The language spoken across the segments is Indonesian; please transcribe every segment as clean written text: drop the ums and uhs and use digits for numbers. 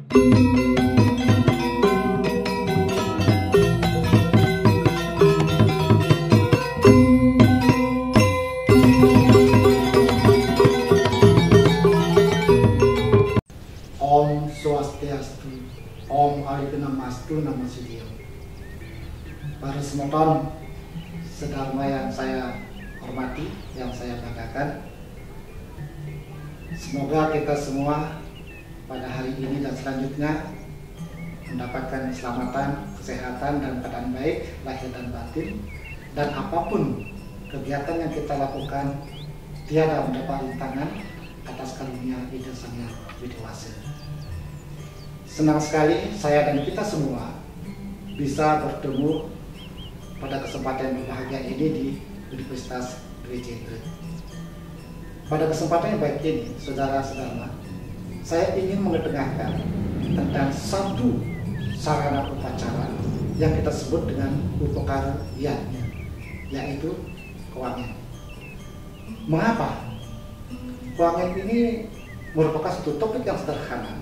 Om Swastiastu, Om Aripinamastu Namasidaya. Para semeton sedharma yang saya hormati, yang saya banggakan, semoga kita semua pada hari ini dan selanjutnya mendapatkan keselamatan, kesehatan, dan keadaan baik lahir dan batin, dan apapun kegiatan yang kita lakukan tiada mendapat rintangan atas karunia Ida Sang Hyang Widiwasa. Senang sekali saya dan kita semua bisa bertemu pada kesempatan yang berbahagia ini di Universitas Dwi Jendra. Pada kesempatan yang baik ini, saudara-saudara, saya ingin mengetengahkan tentang satu sarana upacara yang kita sebut dengan upakara yajna, yaitu kewangian. Mengapa? Kewangian ini merupakan satu topik yang sederhana,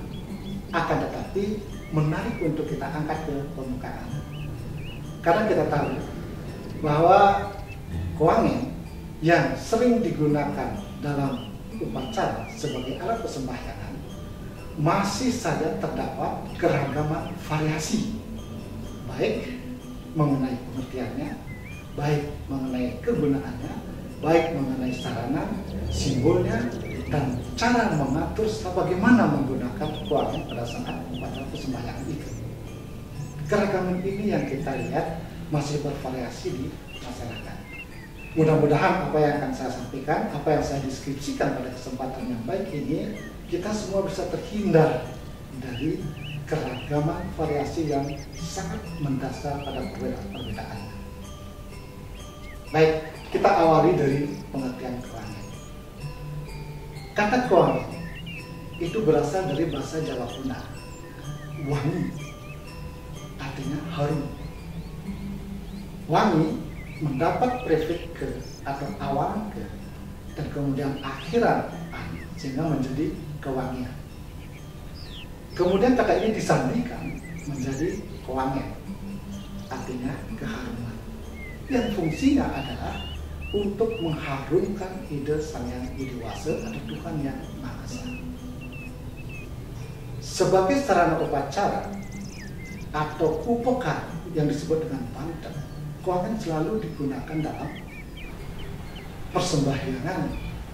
akan tetapi menarik untuk kita angkat ke permukaan. Karena kita tahu bahwa kewangian yang sering digunakan dalam upacara sebagai alat persembahyangan masih saja terdapat keragaman variasi, baik mengenai pengertiannya, baik mengenai kegunaannya, baik mengenai sarana, simbolnya, dan cara mengatur bagaimana menggunakan kewangian pada saat upacara persembahyangan itu. Keragaman ini yang kita lihat masih bervariasi di masyarakat. Mudah-mudahan apa yang akan saya sampaikan, apa yang saya deskripsikan pada kesempatan yang baik ini, kita semua bisa terhindar dari keragaman variasi yang sangat mendasar pada perbedaan-perbedaan. Baik, kita awali dari pengertian kewangian. Kata kewangian itu berasal dari bahasa Jawa kuno, wangi, artinya harum. Wangi mendapat prefix ke atau awalan ke dan kemudian akhiran an, sehingga menjadi kewangian. Kemudian kata ini disandikan menjadi kewangian, artinya keharuman, yang fungsinya adalah untuk mengharumkan Ida Sang Hyang Widiwasa atau Tuhan Yang Maha Esa. Sebagai sarana upacara atau upakara yang disebut dengan panten, kewangian selalu digunakan dalam persembahyangan,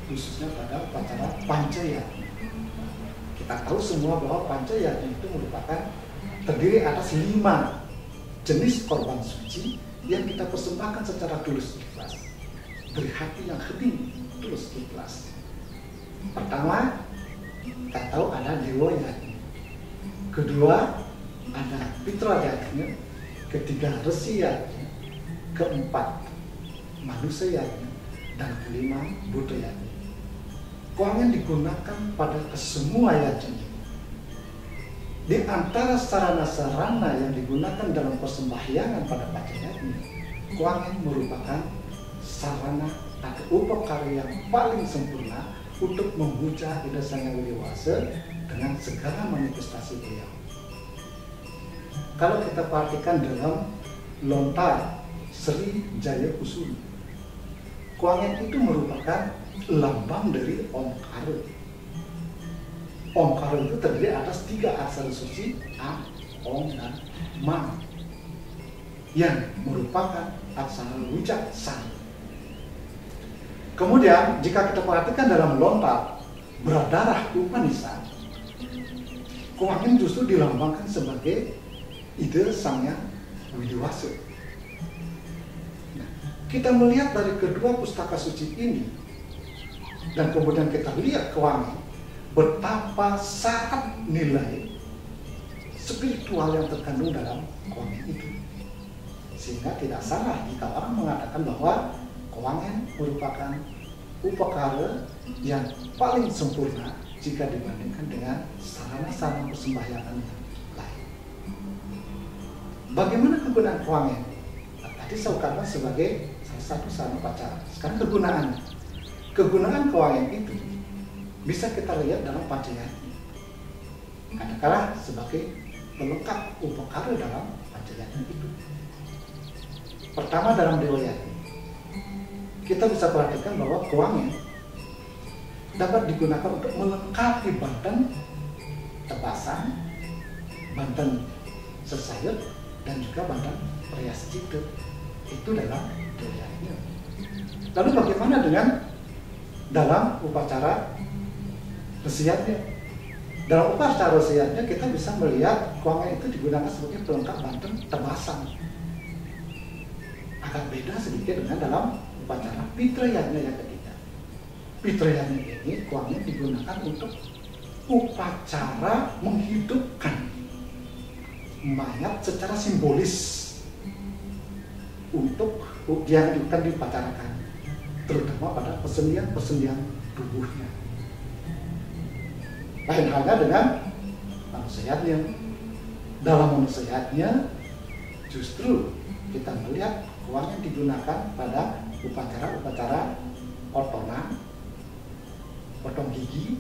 khususnya pada upacara Pancayatna. Kita tahu semua bahwa Pancayatna itu merupakan terdiri atas 5 jenis korban suci yang kita persembahkan secara tulus ikhlas, dari hati yang hening, tulus ikhlas. Pertama, kita tahu ada Dewa Yajna. Kedua, ada Pitra Yajna. Ketiga, Resi Yajna. Keempat, Manusia Yajna. Dan kelima, Buddha Yajna. Kewangian digunakan pada kesemua yajna. Di antara sarana-sarana yang digunakan dalam persembahyangan pada Pancayatna, kewangian merupakan sarana atau upakara yang paling sempurna untuk memuja Ida Sang Hyang Widiwasa dengan segala manifestasi beliau. Kalau kita perhatikan dalam lontar Sri Jaya Kusuma, kewangian itu merupakan lambang dari Omkara. Omkara itu terdiri atas 3 aksara suci A, Om, dan Ma, yang merupakan aksara wicaksana. Kemudian jika kita perhatikan dalam lontar Berdarah Upanishad, kewangian justru dilambangkan sebagai Ida Sang Hyang Widiwasa. Nah, kita melihat dari kedua pustaka suci ini, dan kemudian kita lihat kewangian, betapa sangat nilai spiritual yang terkandung dalam kewangian itu. Sehingga tidak salah jika orang mengatakan bahwa kewangian merupakan upakara yang paling sempurna jika dibandingkan dengan sarana-sarana persembahyangan yang lain. Bagaimana kegunaan kewangian? Nah, tadi saya katakan sebagai salah satu sarana upacara. Sekarang kegunaannya. Kegunaan kewangian itu bisa kita lihat dalam Pancayatna. katakanlah sebagai pelengkap upakara dalam pancayatna itu. Pertama, dalam Dewa Yati kita bisa perhatikan bahwa kuangnya dapat digunakan untuk melengkapi banten tebasan, banten sesayut, dan juga banten perias cipta. Itu dalam Dewa Yati. Lalu bagaimana dengan dalam upacara resiatnya? Dalam upacara resiatnya kita bisa melihat kuangnya itu digunakan sebagai pelengkap banten tebasan. Agak beda sedikit dengan dalam upacara pitrayatnya yang ketiga. Pitrayatnya ini kuangnya digunakan untuk upacara menghidupkan mayat secara simbolis untuk yang akan dipacarakan, terutama pada persendian tubuhnya. Lain halnya dengan manusianya. Dalam manusianya justru kita melihat kuang yang digunakan pada upacara-upacara otonan, potong gigi,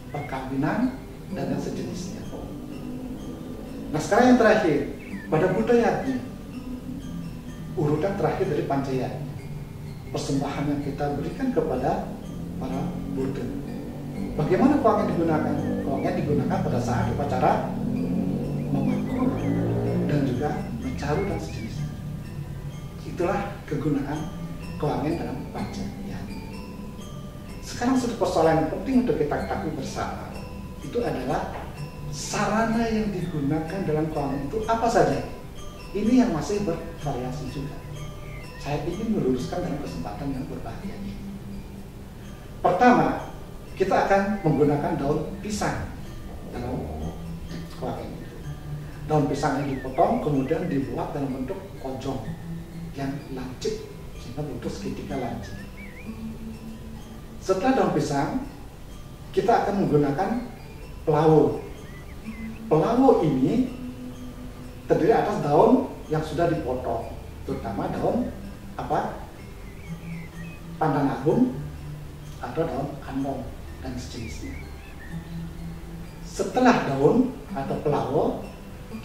perkawinan, dan yang sejenisnya. Nah, sekarang yang terakhir, pada Budayatnya, urutan terakhir dari pancayatnya, persembahan yang kita berikan kepada para Buddha. Bagaimana kuang yang digunakan? Kuangnya digunakan pada saat upacara memakur dan juga mencaru dan sejenisnya. Itulah kegunaan kuangnya dalam pancayat. Sekarang satu persoalan yang penting untuk kita ketahui bersama, itu adalah sarana yang digunakan dalam kuangnya itu apa saja. Ini yang masih bervariasi juga. Saya ingin meluruskan dalam kesempatan yang berbahagia ini. Pertama, kita akan menggunakan daun pisang dalam kuang ini. Daun pisang yang dipotong kemudian dibuat dalam bentuk kojong yang lancip sehingga bentuk segitiga lancip. Setelah daun pisang, kita akan menggunakan pelawo. Pelawo ini terdiri atas daun yang sudah dipotong, terutama daun pandan agung atau daun andong dan sejenisnya. Setelah daun atau pelawo,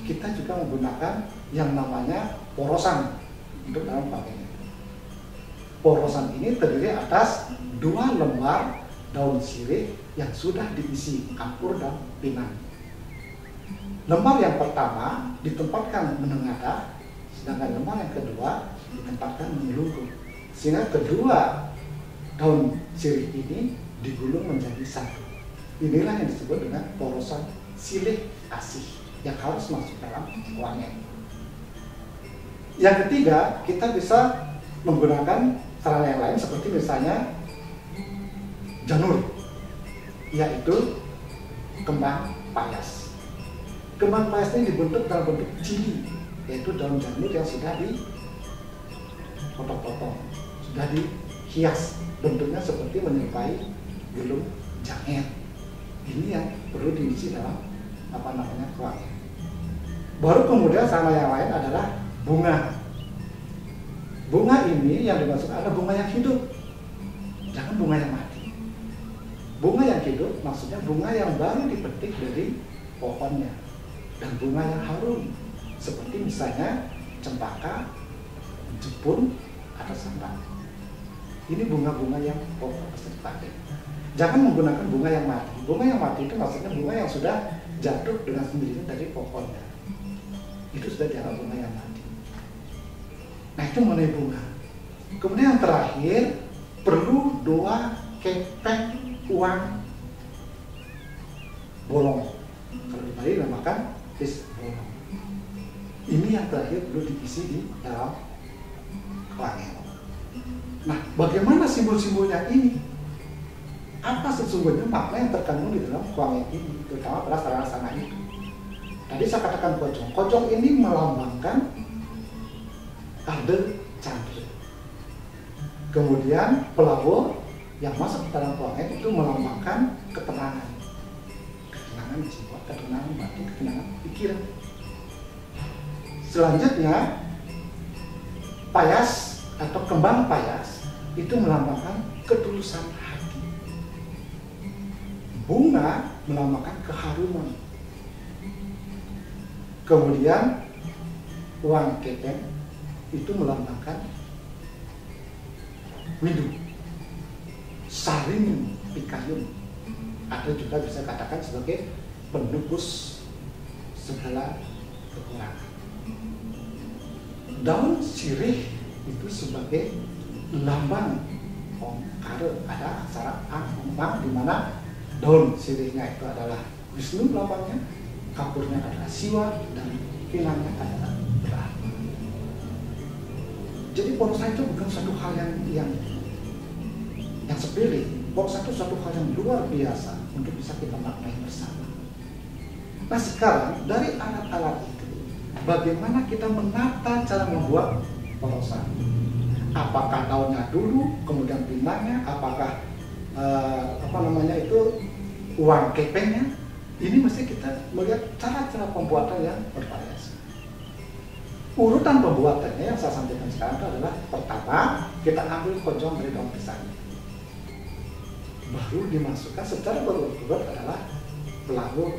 kita juga menggunakan yang namanya porosan untuk dalam pakaian. Porosan ini terdiri atas 2 lembar daun sirih yang sudah diisi kapur dan pinang. Lembar yang pertama ditempatkan menengadah, sedangkan lembar yang kedua ditempatkan menyeluruh, sehingga kedua daun sirih ini digulung menjadi satu. Inilah yang disebut dengan porosan silih asih yang harus masuk dalam kuangnya. Yang ketiga, kita bisa menggunakan sarana yang lain seperti misalnya janur, yaitu kembang payas. Kembang payas ini dibentuk dalam bentuk cili, yaitu daun janur yang sudah dipotong-potong, sudah dihias, bentuknya seperti menyerupai gelung janger. Ini yang perlu diisi dalam kuang. Baru kemudian sarana yang lain adalah bunga. Bunga ini yang dimaksud adalah bunga yang hidup, jangan bunga yang mati. Bunga yang hidup maksudnya bunga yang baru dipetik dari pohonnya, dan bunga yang harum seperti misalnya cempaka, jepun, atau sambal. Ini bunga-bunga yang pokok bisa dipakai. Jangan menggunakan bunga yang mati. Bunga yang mati itu maksudnya bunga yang sudah jatuh dengan sendirinya dari pohonnya. Itu sudah dianggap bunga yang mati. Nah, itu mengenai bunga. Kemudian yang terakhir, perlu 2 kepeng uang bolong. Kalau di Bali dinamakan tis bolong. Ini yang terakhir perlu diisi di dalam kuangnya. Nah, bagaimana simbol-simbolnya ini? Apa sesungguhnya makna yang terkandung di dalam kuangnya ini, terutama pada sarana-sarana itu? Tadi saya katakan kojong. Kojong ini melambangkan Arde Chandra. Kemudian pelawo yang masuk ke dalam kuangnya itu melambangkan ketenangan. Ketenangan jiwa, ketenangan batin, ketenangan pikiran. Selanjutnya, payas atau kembang payas itu melambangkan ketulusan hati. bunga melambangkan keharuman. Kemudian uang kepeng itu melambangkan minum, saring pikayun, atau juga bisa katakan sebagai penebus segala kekurangan. Daun sirih itu sebagai lambang Omkara, ada aksara A, Om, di mana daun sirihnya itu adalah Wisnu lambangnya, kapurnya adalah Siwa, dan pinangnya adalah Brahma. Jadi porosan itu bukan satu hal yang sepele. Porosan itu satu hal yang luar biasa untuk bisa kita maknai bersama. Nah sekarang dari alat-alat itu, bagaimana kita menata cara membuat porosan? Apakah daunnya dulu, kemudian pinangnya, apakah uang kepengnya? Ini mesti kita melihat cara-cara pembuatan yang bervariasi. Urutan pembuatannya yang saya sampaikan sekarang itu adalah pertama, kita ambil kojong dari daun pisang. Baru dimasukkan secara berurut-urut adalah pelawur.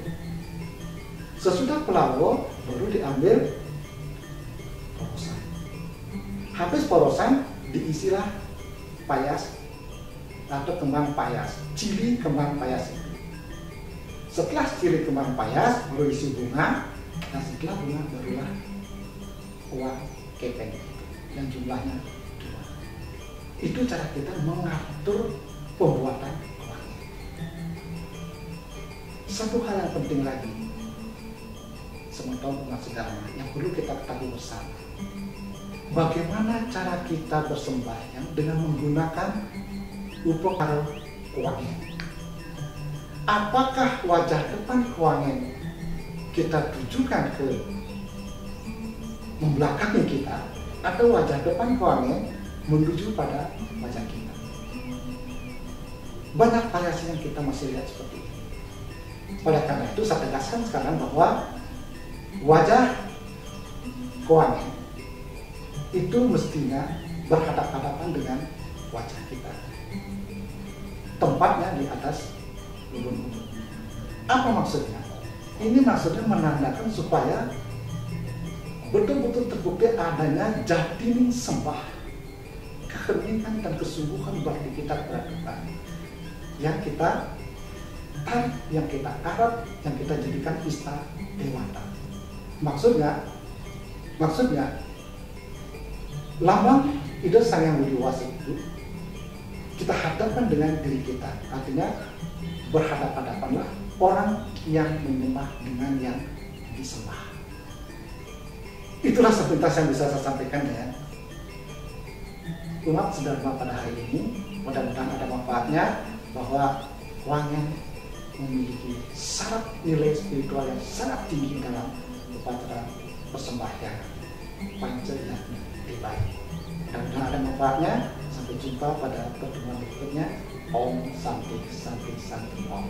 Sesudah pelawur, baru diambil porosan. Habis porosan, diisilah payas atau kembang payas, cili kembang payas itu. Setelah cili kembang payas, baru isi bunga, dan setelah bunga barulah uang kepeng yang jumlahnya 2. Itu cara kita mengatur pembuatan uang. Satu hal yang penting lagi, sementara umat segalanya yang perlu kita ketahui bersama, bagaimana cara kita bersembahyang dengan menggunakan upokaro kewangen. Apakah wajah depan kewangen kita tujukan ke membelakangi kita, atau wajah depan kewangen menuju pada wajah kita? Banyak variasi yang kita masih lihat seperti ini. Oleh karena itu saya tegaskan sekarang bahwa wajah kewangen itu mestinya berhadapan-hadapan dengan wajah kita. Tempatnya di atas ubun-ubun. Apa maksudnya? Ini maksudnya menandakan supaya betul-betul terbukti adanya jati sembah, keheningan dan kesungguhan bakti kita kepada Tuhan yang kita tarik, yang kita harap, yang kita jadikan ista dewata. Maksudnya lambang Ida Sang Yang Widi Wasi itu kita hadapkan dengan diri kita. Artinya berhadapan-hadapanlah orang yang menyembah dengan yang disembah. Itulah sepintas yang bisa saya sampaikan ya. Umat sedharma pada hari ini, mudah-mudahan ada manfaatnya, bahwa kewangen memiliki syarat nilai spiritual yang sangat tinggi dalam upacara persembahyang Panca-yatna Dewa. Mudah-mudahan ada manfaatnya. Sampai jumpa pada pertemuan berikutnya. Om Santi Santi Santi Om.